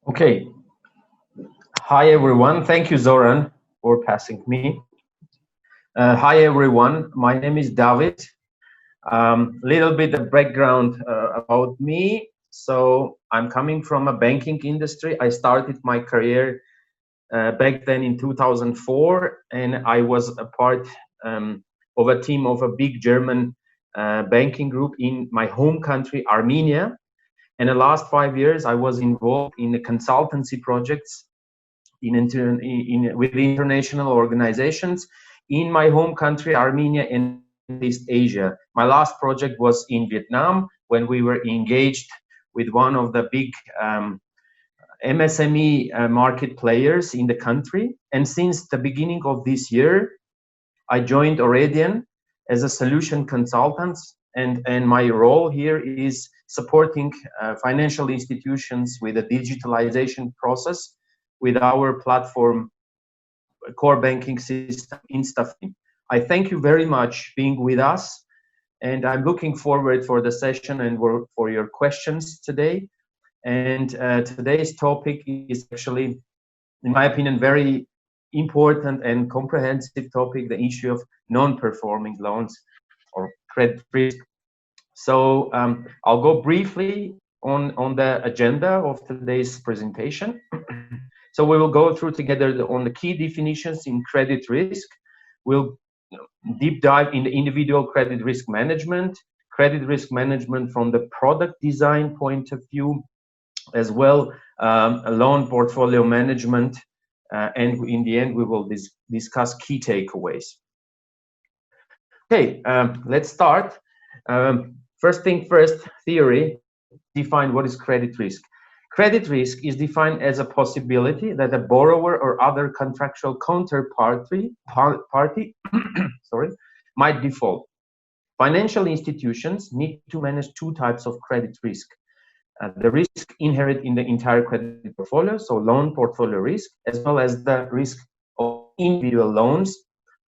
Okay. Hi, everyone. Thank you, Zoran, for passing me. Hi, everyone. My name is David. Little bit of background about me. So I'm coming from a banking industry. I started my career back then in 2004, and I was a part of a team of a big German banking group in my home country, Armenia. And the last 5 years, I was involved in the consultancy projects with international organizations in my home country, Armenia, and East Asia. My last project was in Vietnam when we were engaged with one of the big MSME market players in the country. And since the beginning of this year, I joined Oredian as a solution consultant, and my role here is supporting financial institutions with a digitalization process with our platform core banking system InstaFin. I thank you very much being with us, and I'm looking forward for the session and for your questions today. And today's topic is actually, in my opinion, very important and comprehensive topic, the issue of non-performing loans or credit risk. So I'll go briefly on the agenda of today's presentation. So we will go through together on the key definitions in credit risk. We'll deep dive in the individual credit risk management from the product design point of view, as well loan portfolio management, and in the end we will discuss key takeaways. Okay, let's start. First thing first, theory, define what is credit risk. Credit risk is defined as a possibility that a borrower or other contractual counterparty might default. Financial institutions need to manage two types of credit risk. The risk inherent in the entire credit portfolio, so loan portfolio risk, as well as the risk of individual loans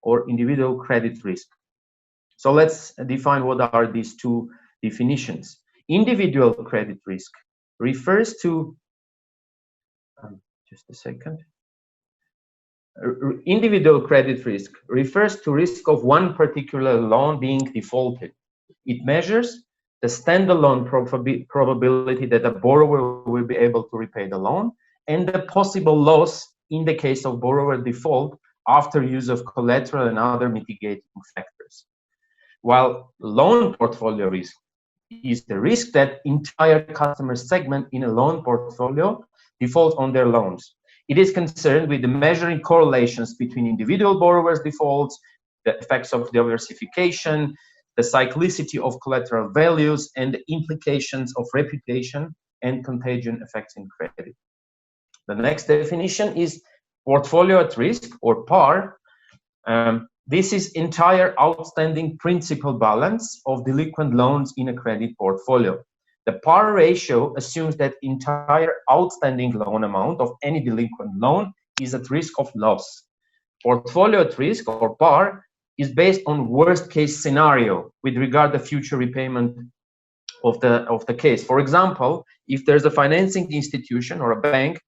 or individual credit risk. So let's define what are these two definitions. Individual credit risk refers to, just a second. Individual credit risk refers to risk of one particular loan being defaulted. It measures the standalone probability that a borrower will be able to repay the loan and the possible loss in the case of borrower default after use of collateral and other mitigating factors. While loan portfolio risk is the risk that entire customer segment in a loan portfolio default on their loans. It is concerned with the measuring correlations between individual borrowers' defaults, the effects of diversification, the cyclicity of collateral values, and the implications of reputation and contagion effects in credit. The next definition is portfolio at risk, or PAR. This is entire outstanding principal balance of delinquent loans in a credit portfolio. The PAR ratio assumes that entire outstanding loan amount of any delinquent loan is at risk of loss. Portfolio at risk, or PAR, is based on worst case scenario with regard to future repayment of the case. For example, if there's a financing institution or a bank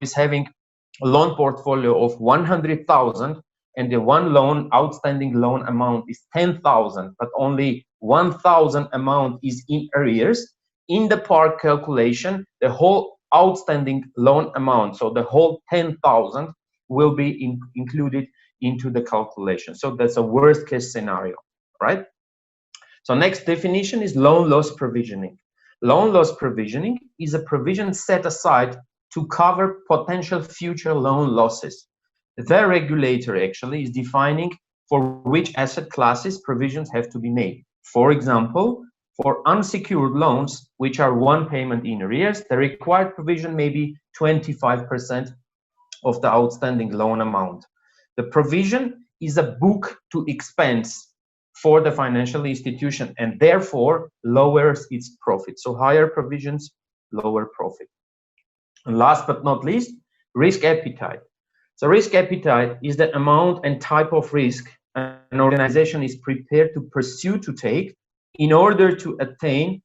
is having a loan portfolio of 100,000 and the one outstanding loan amount is 10,000, but only 1,000 amount is in arrears, in the PAR calculation, the whole outstanding loan amount, so the whole 10,000 will be included into the calculation. So that's a worst case scenario, right? So next definition is loan loss provisioning. Loan loss provisioning is a provision set aside to cover potential future loan losses. The regulator actually is defining for which asset classes provisions have to be made. For example, for unsecured loans, which are one payment in arrears, the required provision may be 25% of the outstanding loan amount. The provision is a book to expense for the financial institution and therefore lowers its profit. So higher provisions, lower profit. And last but not least, risk appetite. So risk appetite is the amount and type of risk an organization is prepared to pursue to take in order to attain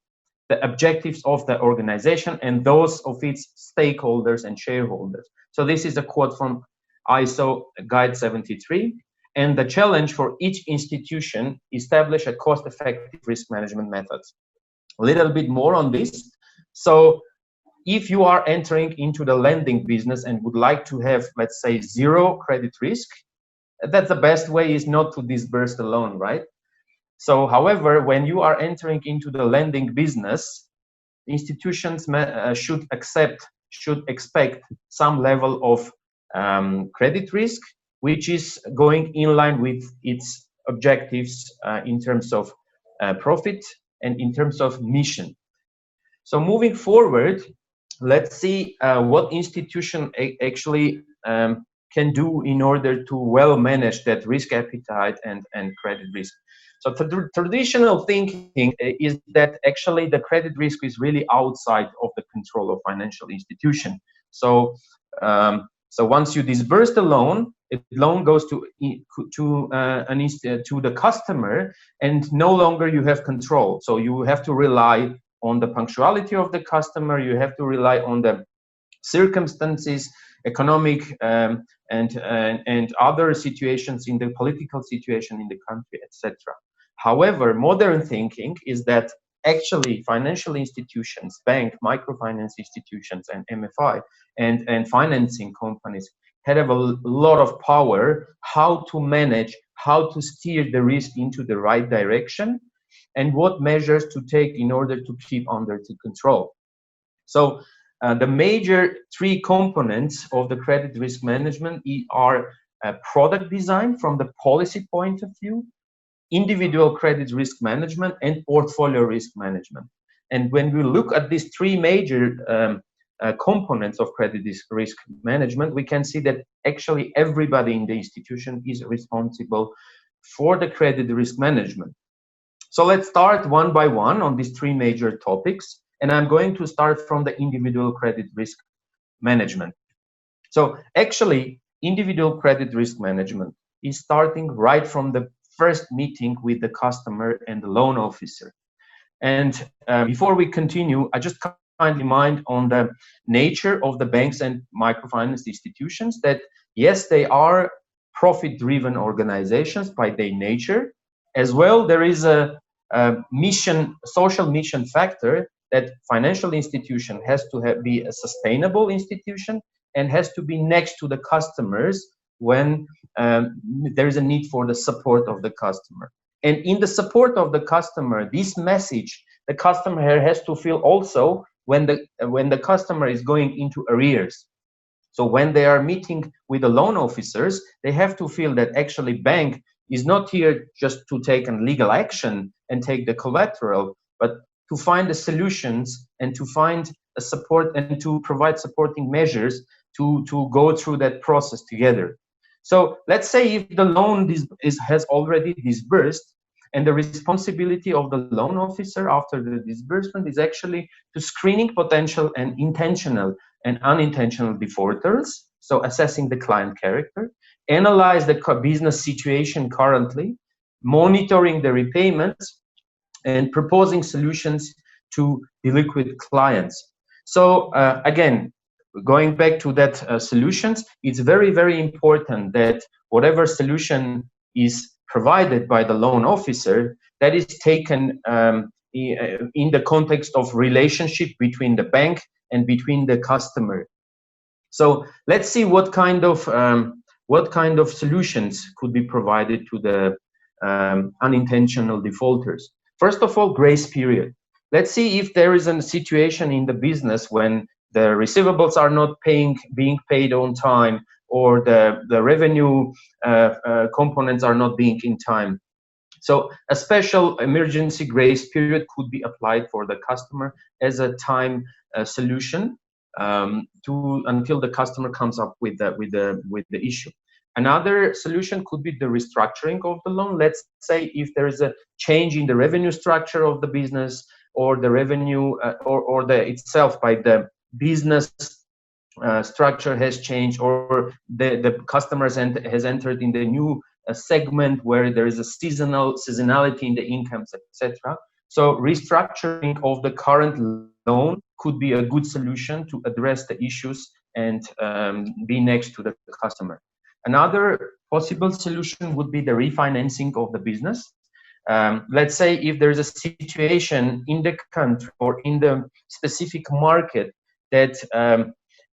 the objectives of the organization and those of its stakeholders and shareholders. So this is a quote from ISO Guide 73. And the challenge for each institution, establish a cost-effective risk management methods. A little bit more on this. So if you are entering into the lending business and would like to have, let's say, zero credit risk, that's the best way is not to disburse the loan, right? So, however, when you are entering into the lending business, institutions should expect some level of credit risk, which is going in line with its objectives in terms of profit and in terms of mission. So moving forward, let's see what institution actually can do in order to well manage that risk appetite and credit risk. So the traditional thinking is that actually the credit risk is really outside of the control of financial institution. So so once you disburse the loan, the loan goes to the customer, and no longer you have control. So you have to rely on the punctuality of the customer. You have to rely on the circumstances, economic and other situations in the political situation in the country, etc. However, modern thinking is that actually financial institutions, bank, microfinance institutions, and MFI and financing companies have a lot of power how to manage, how to steer the risk into the right direction, and what measures to take in order to keep under control. So the major three components of the credit risk management are product design from the policy point of view, individual credit risk management, and portfolio risk management. And when we look at these three major components of credit risk management, we can see that actually everybody in the institution is responsible for the credit risk management. So let's start one by one on these three major topics. And I'm going to start from the individual credit risk management. So actually, individual credit risk management is starting right from the first meeting with the customer and the loan officer. And before we continue, I just kindly remind on the nature of the banks and microfinance institutions that yes, they are profit-driven organizations by their nature. As well, there is a social mission factor that financial institution has to be a sustainable institution and has to be next to the customers when there is a need for the support of the customer. And in the support of the customer, this message, the customer has to feel also when the customer is going into arrears. So when they are meeting with the loan officers, they have to feel that actually bank is not here just to take a legal action and take the collateral, but to find the solutions and to find a support and to provide supporting measures to go through that process together. So let's say if the loan has already disbursed, and the responsibility of the loan officer after the disbursement is actually to screening potential and intentional and unintentional defaulters, so assessing the client character, analyze the business situation currently, monitoring the repayments, and proposing solutions to delinquent clients. So again, going back to that solutions, it's very, very important that whatever solution is provided by the loan officer, that is taken in the context of relationship between the bank and between the customer. So let's see what kind of solutions could be provided to the unintentional defaulters. First of all, grace period. Let's see if there is a situation in the business when the receivables are not being paid on time, or the revenue components are not being in time. So a special emergency grace period could be applied for the customer as a time solution until the customer comes up with the issue. Another solution could be the restructuring of the loan. Let's say if there is a change in the revenue structure of the business, or the revenue or the itself by the business structure has changed, or the customers has entered in the new segment where there is a seasonality in the incomes, etc. So restructuring of the current loan could be a good solution to address the issues and be next to the customer. Another possible solution would be the refinancing of the business. Let's say if there is a situation in the country or in the specific market that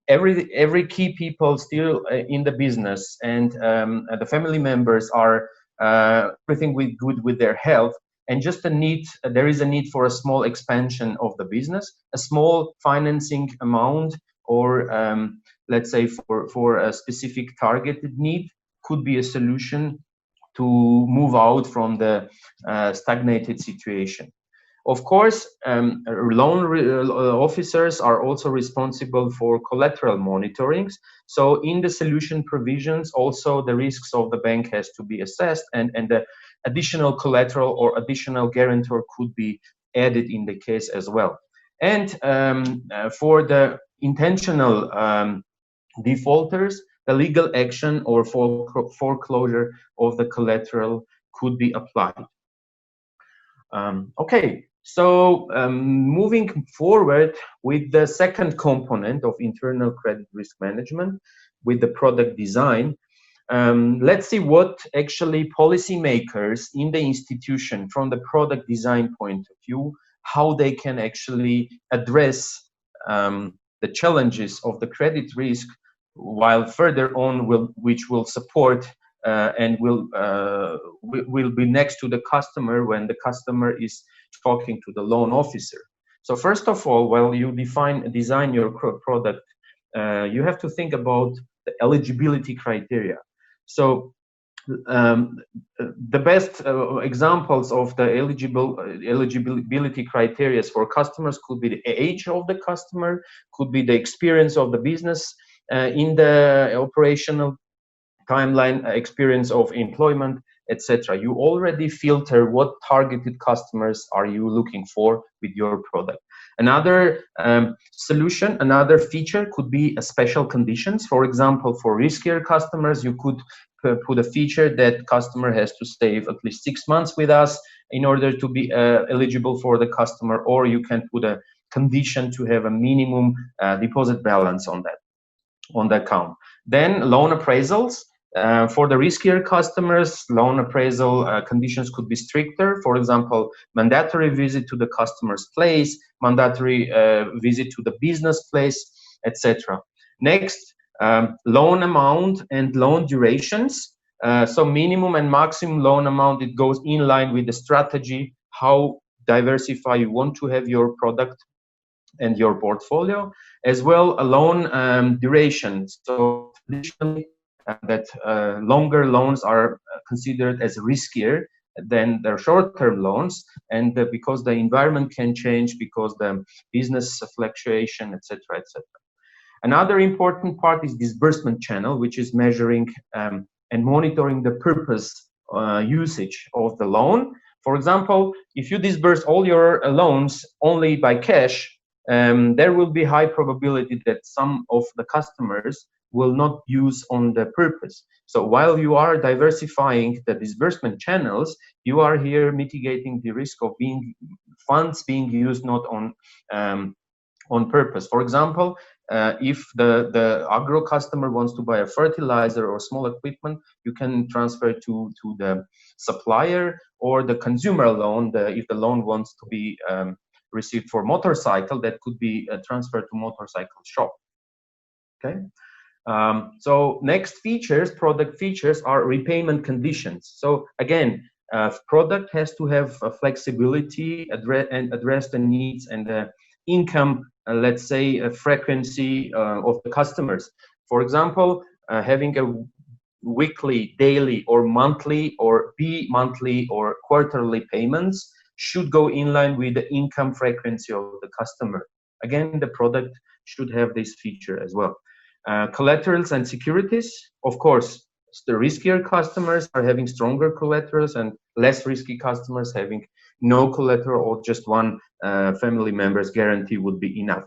every key people still in the business and the family members are everything good with their health, and just there is a need for a small expansion of the business, a small financing amount, or let's say for a specific targeted need could be a solution to move out from the stagnated situation. Of course, loan officers are also responsible for collateral monitorings. So in the solution provisions, also the risks of the bank has to be assessed, and the additional collateral or additional guarantor could be added in the case as well. And for the intentional defaulters, the legal action or foreclosure of the collateral could be applied. Okay, so moving forward with the second component of internal credit risk management, with the product design, let's see what actually policymakers in the institution, from the product design point of view, how they can actually address the challenges of the credit risk, while further on which will support and will be next to the customer when the customer is talking to the loan officer. So first of all, while you design your product, you have to think about the eligibility criteria. So the best examples of the eligibility criteria for customers could be the age of the customer, could be the experience of the business in the operational timeline, experience of employment, etc. You already filter what targeted customers are you looking for with your product. Another solution, another feature could be a special conditions. For example, for riskier customers, you could put a feature that customer has to stay at least 6 months with us in order to be eligible for the customer, or you can put a condition to have a minimum deposit balance on the account. Then loan appraisals. For the riskier customers, loan appraisal conditions could be stricter. For example, mandatory visit to the customer's place, mandatory visit to the business place, etc. Next, loan amount and loan durations. So minimum and maximum loan amount, it goes in line with the strategy, how diversified you want to have your product and your portfolio, as well a loan duration. So traditionally, that longer loans are considered as riskier than the short-term loans, and because the environment can change, because the business fluctuation, etc., etc. Another important part is disbursement channel, which is measuring and monitoring the purpose usage of the loan. For example, if you disburse all your loans only by cash, there will be high probability that some of the customers will not use on the purpose. So while you are diversifying the disbursement channels, you are here mitigating the risk of funds being used not on purpose. For example, if the agro customer wants to buy a fertilizer or small equipment, you can transfer to the supplier, or the consumer loan, if the loan wants to be received for motorcycle, that could be transferred to motorcycle shop. Okay. So next features, product features, are repayment conditions. So again, product has to have a flexibility and address the needs and the income, let's say, a frequency of the customers. For example, having a weekly, daily, or monthly, or bi-monthly or quarterly payments should go in line with the income frequency of the customer. Again, the product should have this feature as well. Collaterals and securities, of course, the riskier customers are having stronger collaterals, and less risky customers having no collateral or just one family member's guarantee would be enough.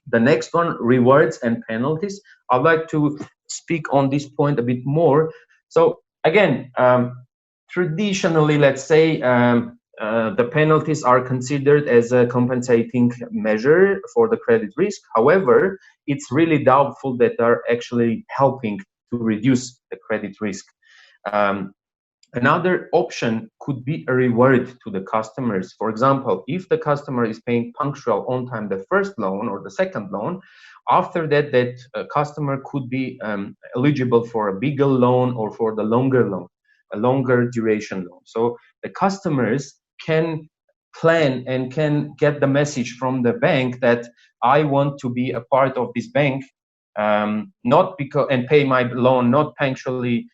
The next one, rewards and penalties. I'd like to speak on this point a bit more. So again, traditionally, let's say, the penalties are considered as a compensating measure for the credit risk. However, it's really doubtful that they're actually helping to reduce the credit risk. Another option could be a reward to the customers. For example, if the customer is paying punctual on time the first loan or the second loan, after that, customer could be eligible for a bigger loan or for the longer loan, a longer duration loan. So the customers can plan and can get the message from the bank that I want to be a part of this bank, not because and pay my loan not punctually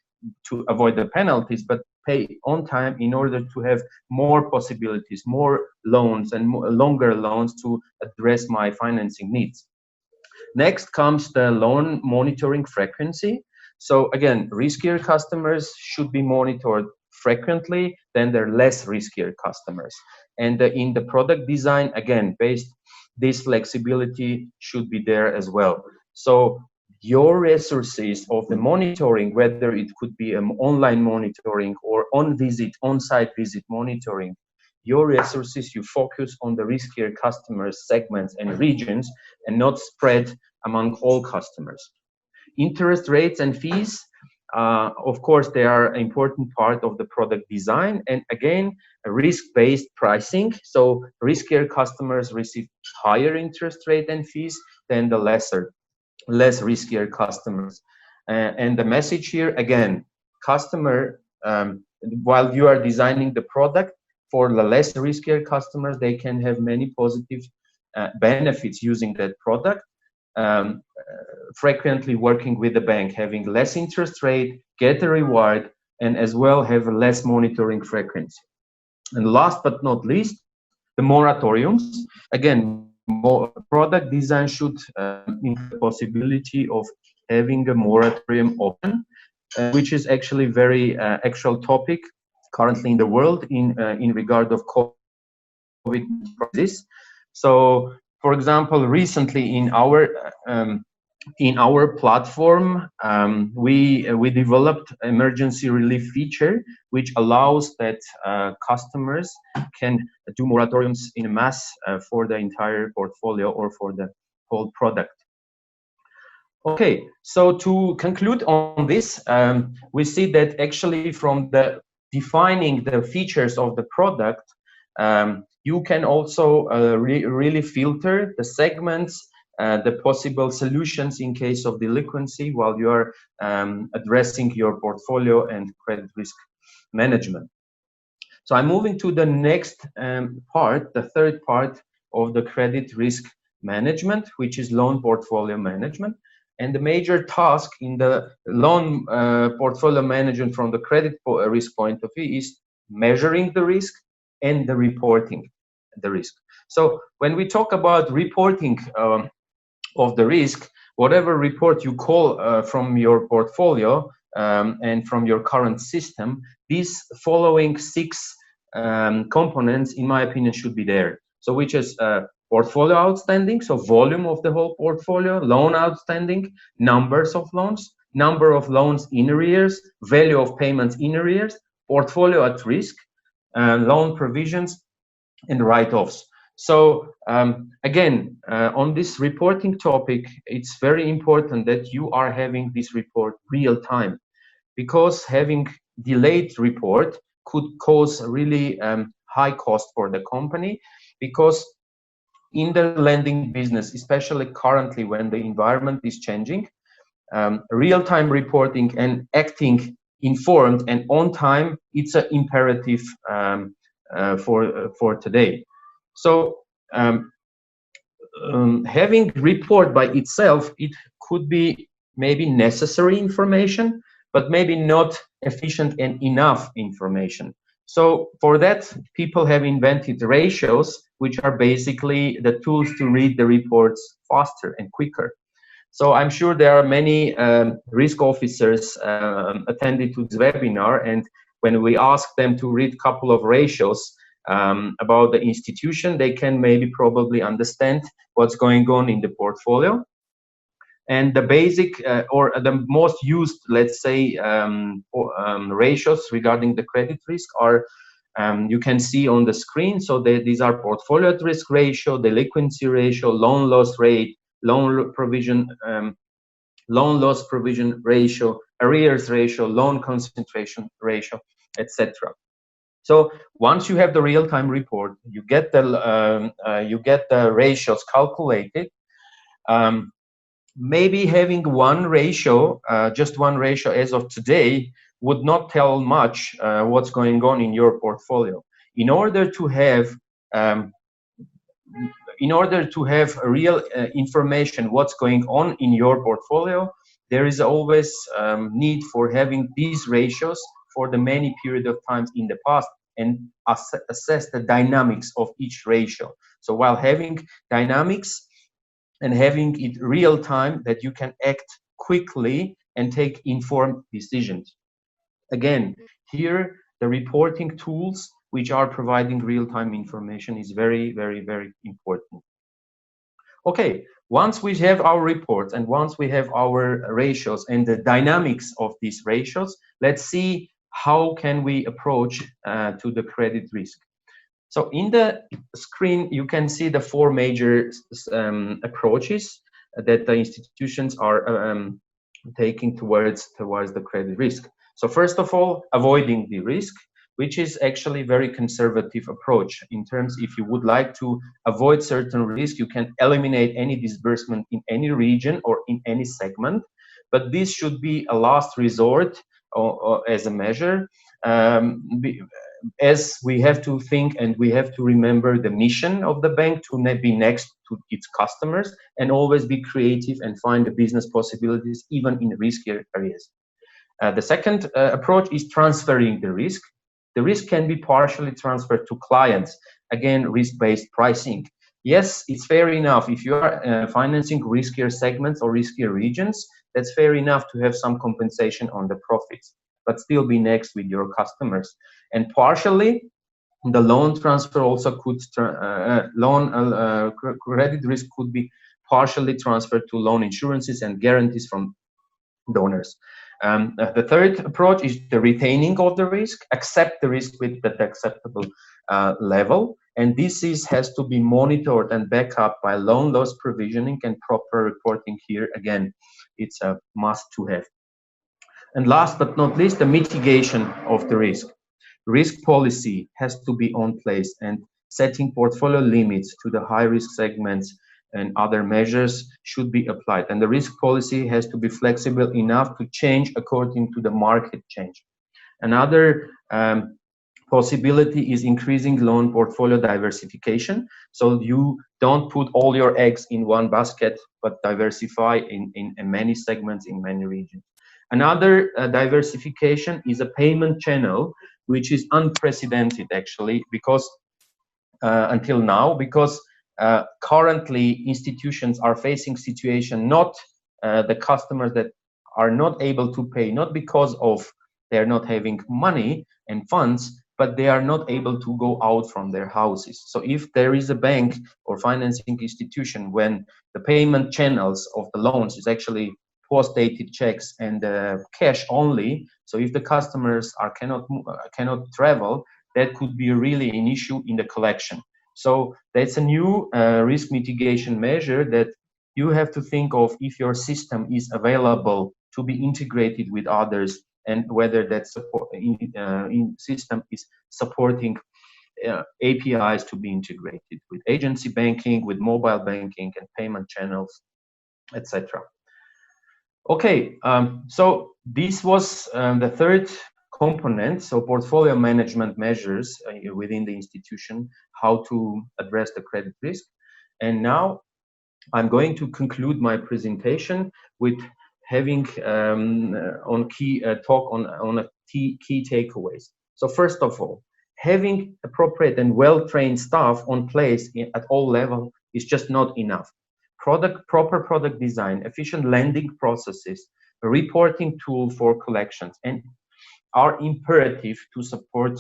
to avoid the penalties, but pay on time in order to have more possibilities, more loans and longer loans to address my financing needs. Next comes the loan monitoring frequency. So again, riskier customers should be monitored frequently than their less riskier customers. And in the product design, again, this flexibility should be there as well. So your resources of the monitoring, whether it could be online monitoring or on-site visit monitoring, your resources, you focus on the riskier customers, segments, and regions, and not spread among all customers. Interest rates and fees, of course, they are an important part of the product design. And again, risk-based pricing. So riskier customers receive higher interest rate and fees than the less riskier customers. And the message here, again, customer, while you are designing the product, for the less riskier customers, they can have many positive benefits using that product. Frequently working with the bank, having less interest rate, get a reward, and as well have less monitoring frequency. And last but not least, the moratoriums. Again, product design should include the possibility of having a moratorium open, which is actually very actual topic currently in the world in regard of COVID crisis. So, for example, recently in our platform, we developed emergency relief feature, which allows that customers can do moratoriums in mass for the entire portfolio or for the whole product. Okay, so to conclude on this, we see that actually from the defining the features of the product, you can also really filter the segments, the possible solutions in case of delinquency while you are addressing your portfolio and credit risk management. So I'm moving to the next part, the third part of the credit risk management, which is loan portfolio management. And the major task in the loan portfolio management from the credit risk point of view is measuring the risk and the reporting the risk. So when we talk about reporting of the risk, whatever report you call from your portfolio and from your current system, these following 6 components, in my opinion, should be there. So which is portfolio outstanding, so volume of the whole portfolio, loan outstanding, numbers of loans, number of loans in arrears, value of payments in arrears, portfolio at risk, loan provisions, and write-offs. So again, on this reporting topic, it's very important that you are having this report real time, because having delayed report could cause really high cost for the company, because in the lending business, especially currently when the environment is changing, real-time reporting and acting informed and on time, it's an imperative for today. So having report by itself, it could be maybe necessary information, but maybe not efficient and enough information. So for that, people have invented ratios, which are basically the tools to read the reports faster and quicker. So I'm sure there are many risk officers attended to this webinar, and when we ask them to read a couple of ratios about the institution, they can maybe probably understand what's going on in the portfolio. And the basic or the most used, let's say, ratios regarding the credit risk are You can see on the screen. So these are portfolio at risk ratio, delinquency ratio, loan loss rate, loan loss provision ratio, arrears ratio, loan concentration ratio, etc. So once you have the real-time report, you get the ratios calculated. Maybe having one ratio, just one ratio as of today, would not tell much what's going on in your portfolio. In order to have real information what's going on in your portfolio, there is always need for having these ratios for the many period of times in the past and assess the dynamics of each ratio. So while having dynamics and having it real time, that you can act quickly and take informed decisions. Again, here the reporting tools which are providing real-time information is very, very, very important. Okay, once we have our reports and once we have our ratios and the dynamics of these ratios, let's see how can we approach to the credit risk. So in the screen, you can see the four major approaches that the institutions are taking towards the credit risk. So first of all, avoiding the risk, which is actually a very conservative approach in terms, if you would like to avoid certain risk, you can eliminate any disbursement in any region or in any segment, but this should be a last resort or as a measure, as we have to think and we have to remember the mission of the bank to be next to its customers and always be creative and find the business possibilities even in riskier areas. The second approach is transferring the risk. The risk can be partially transferred to clients. Again, risk-based pricing. Yes, it's fair enough. If you are financing riskier segments or riskier regions, that's fair enough to have some compensation on the profits, but still be next with your customers. And partially, the loan transfer also could, credit risk could be partially transferred to loan insurances and guarantees from donors. The third approach is the retaining of the risk, accept the risk with that acceptable level. And this has to be monitored and backed up by loan loss provisioning and proper reporting here. Again, it's a must to have. And last but not least, the mitigation of the risk. Risk policy has to be on place, and setting portfolio limits to the high risk segments and other measures should be applied. And the risk policy has to be flexible enough to change according to the market change. Another possibility is increasing loan portfolio diversification. So you don't put all your eggs in one basket, but diversify in many segments, in many regions. Another diversification is a payment channel, which is unprecedented actually, because until now, because currently institutions are facing situation, not the customers that are not able to pay, not because of they're not having money and funds, but they are not able to go out from their houses. So if there is a bank or financing institution, when the payment channels of the loans is actually post-dated checks and cash only, so if the customers cannot travel, that could be really an issue in the collection. So that's a new risk mitigation measure that you have to think of if your system is available to be integrated with others, and whether that system is supporting APIs to be integrated with agency banking, with mobile banking and payment channels, etc. Okay, so this was the third component, so portfolio management measures within the institution, how to address the credit risk. And now I'm going to conclude my presentation with having talk on key takeaways. So first of all, having appropriate and well-trained staff on place at all levels is just not enough. Proper product design, efficient lending processes, a reporting tool for collections, and are imperative to support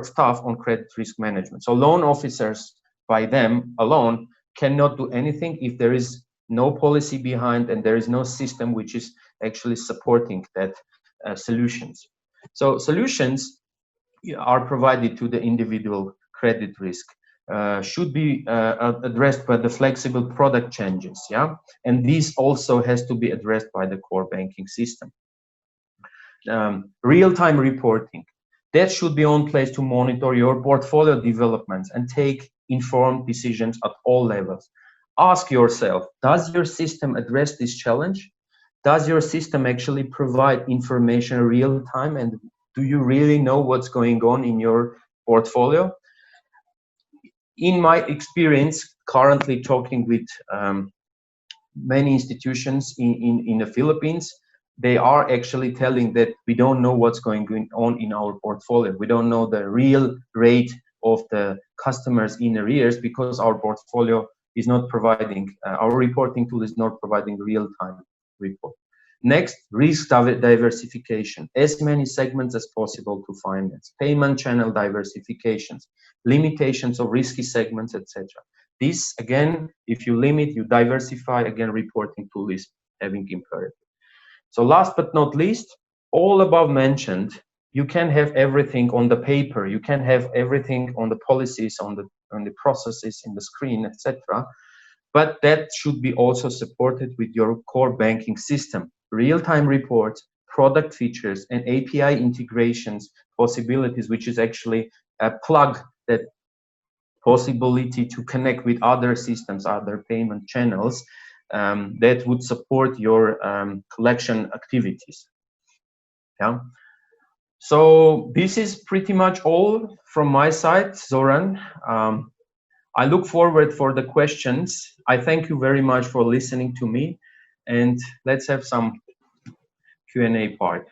staff on credit risk management. So loan officers by them alone cannot do anything if there is no policy behind and there is no system which is actually supporting that solutions. So solutions are provided to the individual credit risk should be addressed by the flexible product changes, yeah, and this also has to be addressed by the core banking system. Real-time reporting, that should be on place to monitor your portfolio developments and take informed decisions at all levels. Ask yourself, does your system address this challenge? Does your system actually provide information real time, and do you really know what's going on in your portfolio? In my experience, currently talking with many institutions in the Philippines, they are actually telling that we don't know what's going on in our portfolio. We don't know the real rate of the customers in arrears because our portfolio is not providing, our reporting tool is not providing real-time report. Next, risk diversification, as many segments as possible to finance, payment channel diversifications, limitations of risky segments, etc. This, again, if you limit, you diversify, again, reporting tool is having imperative. So last but not least, all above mentioned, you can have everything on the paper, you can have everything on the policies, on the processes, in the screen, etc. But that should be also supported with your core banking system, real-time reports, product features, and API integrations possibilities, which is actually a plug, that possibility to connect with other systems, other payment channels that would support your collection activities. Yeah. So this is pretty much all from my side, Zoran. I look forward for the questions. I thank you very much for listening to me, and let's have some Q&A part.